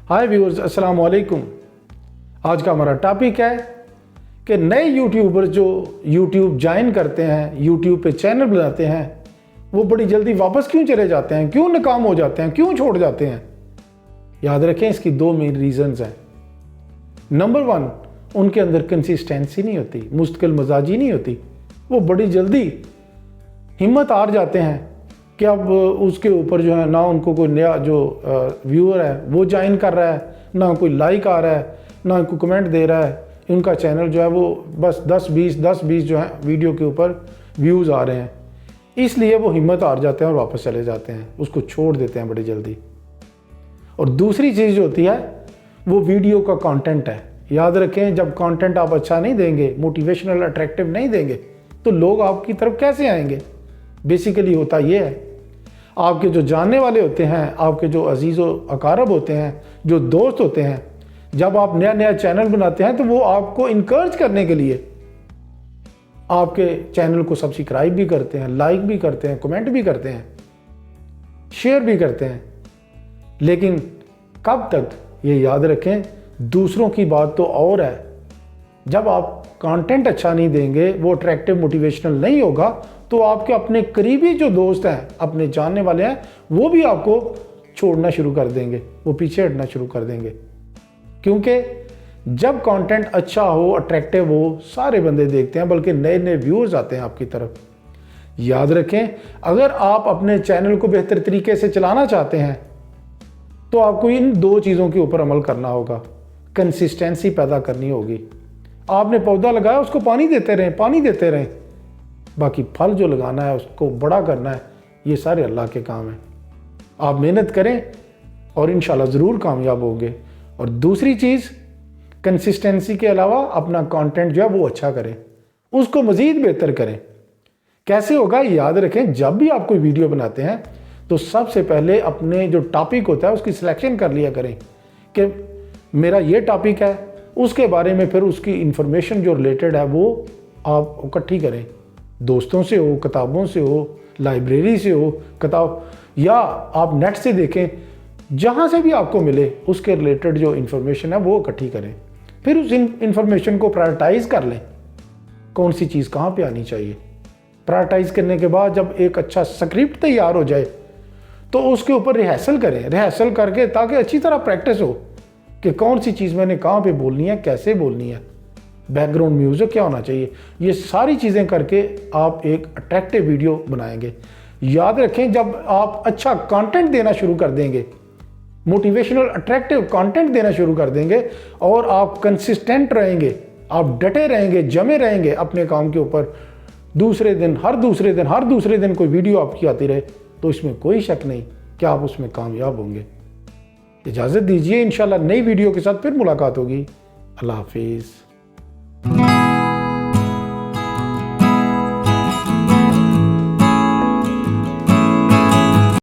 हाय viewers, अस्सलाम वालेकुम। आज का हमारा टॉपिक है कि नए यूट्यूबर जो यूट्यूब ज्वाइन करते हैं, यूट्यूब पे चैनल बनाते हैं, वो बड़ी जल्दी वापस क्यों चले जाते हैं, क्यों नाकाम हो जाते हैं, क्यों छोड़ जाते हैं। याद रखें, इसकी दो मेन रीजंस हैं। नंबर 1, उनके अंदर कंसिस्टेंसी नहीं होती, मुस्तकिल मजाजी नहीं होती। वो बड़ी जल्दी हिम्मत हार जाते हैं कि अब उसके ऊपर जो है ना उनको कोई नया जो व्यूअर है वो ज्वाइन कर रहा है, ना कोई लाइक आ रहा है, ना कोई कमेंट दे रहा है। उनका चैनल जो है वो बस 10-20 जो है वीडियो के ऊपर व्यूज़ आ रहे हैं, इसलिए वो हिम्मत हार जाते हैं और वापस चले जाते हैं, उसको छोड़ देते हैं बड़ी जल्दी। और दूसरी चीज़ जो होती है वो वीडियो का कंटेंट है। याद रखें, जब कंटेंट आप अच्छा नहीं देंगे, मोटिवेशनल अट्रैक्टिव नहीं देंगे, तो लोग आपकी तरफ कैसे आएंगे। बेसिकली होता ये है, आपके जो जानने वाले होते हैं, आपके जो अजीज़ व अकारब होते हैं, जो दोस्त होते हैं, जब आप नया नया चैनल बनाते हैं तो वो आपको इनकरेज करने के लिए आपके चैनल को सब्सक्राइब भी करते हैं, लाइक भी करते हैं, कमेंट भी करते हैं, शेयर भी करते हैं। लेकिन कब तक, ये याद रखें, दूसरों की बात तो और है। जब आप कंटेंट अच्छा नहीं देंगे, वो अट्रैक्टिव मोटिवेशनल नहीं होगा, तो आपके अपने करीबी जो दोस्त हैं, अपने जानने वाले हैं, वो भी आपको छोड़ना शुरू कर देंगे, वो पीछे हटना शुरू कर देंगे। क्योंकि जब कंटेंट अच्छा हो, अट्रैक्टिव हो, सारे बंदे देखते हैं, बल्कि नए नए व्यूअर्स आते हैं आपकी तरफ। याद रखें, अगर आप अपने चैनल को बेहतर तरीके से चलाना चाहते हैं तो आपको इन दो चीज़ों के ऊपर अमल करना होगा। कंसिस्टेंसी पैदा करनी होगी। आपने पौधा लगाया, उसको पानी देते रहें, पानी देते रहें। बाकी फल जो लगाना है, उसको बड़ा करना है, ये सारे अल्लाह के काम हैं। आप मेहनत करें और इंशाल्लाह ज़रूर कामयाब होंगे। और दूसरी चीज़, कंसिस्टेंसी के अलावा अपना कंटेंट जो है वो अच्छा करें, उसको मज़ीद बेहतर करें। कैसे होगा, याद रखें, जब भी आप कोई वीडियो बनाते हैं तो सबसे पहले अपने जो टॉपिक होता है उसकी सिलेक्शन कर लिया करें कि मेरा ये टॉपिक है, उसके बारे में फिर उसकी इंफॉर्मेशन जो रिलेटेड है वो आप इकट्ठी करें। दोस्तों से हो, किताबों से हो, लाइब्रेरी से हो किताब, या आप नेट से देखें, जहाँ से भी आपको मिले उसके रिलेटेड जो इंफॉर्मेशन है वो इकट्ठी करें। फिर उस इंफॉर्मेशन को प्रायोरिटाइज कर लें, कौन सी चीज़ कहाँ पे आनी चाहिए। प्रायोरिटाइज करने के बाद जब एक अच्छा स्क्रिप्ट तैयार हो जाए तो उसके ऊपर रिहर्सल करें, रिहर्सल करके, ताकि अच्छी तरह प्रैक्टिस हो कि कौन सी चीज़ मैंने कहाँ पे बोलनी है, कैसे बोलनी है, बैकग्राउंड म्यूज़िक क्या होना चाहिए। ये सारी चीज़ें करके आप एक अट्रैक्टिव वीडियो बनाएंगे। याद रखें, जब आप अच्छा कंटेंट देना शुरू कर देंगे, मोटिवेशनल अट्रैक्टिव कंटेंट देना शुरू कर देंगे, और आप कंसिस्टेंट रहेंगे, आप डटे रहेंगे, जमे रहेंगे अपने काम के ऊपर, दूसरे दिन हर दूसरे दिन कोई वीडियो आपकी आती रहे, तो इसमें कोई शक नहीं कि आप उसमें कामयाब होंगे। इजाज़त दीजिए, इंशाल्लाह नई वीडियो के साथ फिर मुलाकात होगी। अल्लाह हाफिज़।